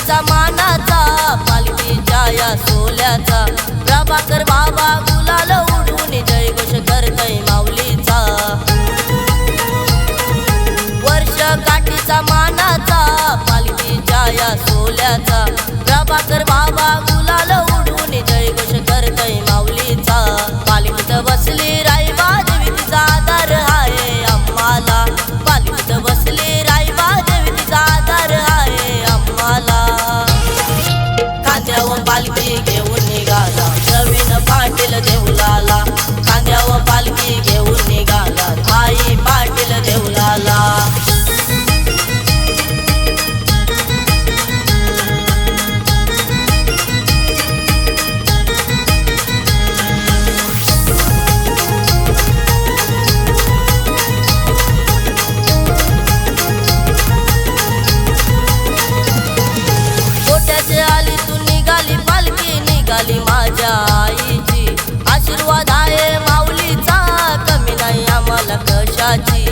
काठीचा मानाचा पालखीच्या या सोल्याचा प्रभाकर बाबा गुलाल उडून जय घोष करतय माऊलीचा वर्ष काठीचा मानाचा पालखीच्या या सोल्याचा प्रभाकर बाबा गुलाल उडून जय घोष करतय माऊलीचा पालखीत बसली रायबा देवी तिचा आधार आहे आम्हाला पालखीत बसली रायबा देवी तिचा आधार आहे आम्हाला खांद्यावर पालखी घेऊन निघाला प्रवीण पाटील देऊलाला खांद्यावर पालखी घेऊन निघाला भाई पाटील देऊलाला निघाली माझ्या आईची आशीर्वाद आहे माऊलीचा कमी नाही आम्हाला कशाची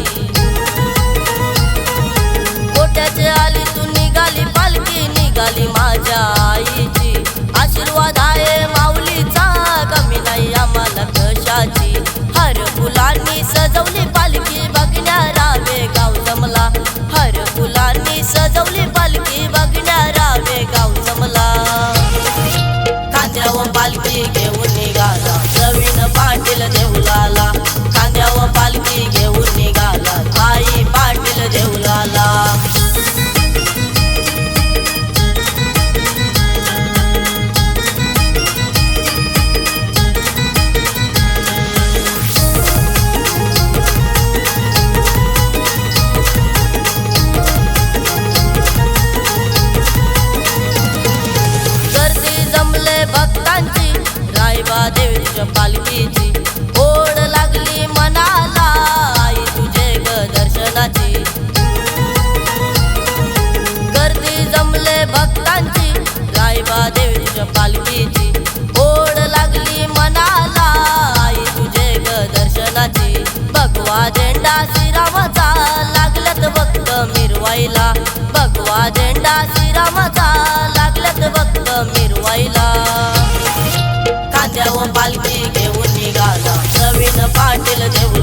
गोट्याचे आली तू निघाली पालखी निघाली माझ्या आईची आशीर्वाद आहे माऊलीचा कमी नाही आम्हाला कशाची हर फुलांनी सजवली पालखी बघण्याला गाव जमला हर फुलांनी सजवली पालखी बघण्याला गाव जमला खांद्यावर पालखी घेऊन निघाला प्रवीण पाटील देऊलाला खांद्यावर पालखी घेऊन निघाला भाई पाटील देऊलाला भक्तांची रायबा देवीच्या पालखीची ओढ लागली मनाला आई तुझे ग दर्शनाची गर्दी जमले भक्तांची रायबा देवीच्या पालखीची ओढ लागली मनाला आई तुझे ग दर्शनाची भगवा झेंडा श्रीरामाचा लागल्यात भक्त मिरवाईला भगवा झेंडा श्रीरामाचा लागल्यात भक्त मिरवाईला खांद्यावर पालखी घेऊन निघाला प्रवीण पाटील देऊ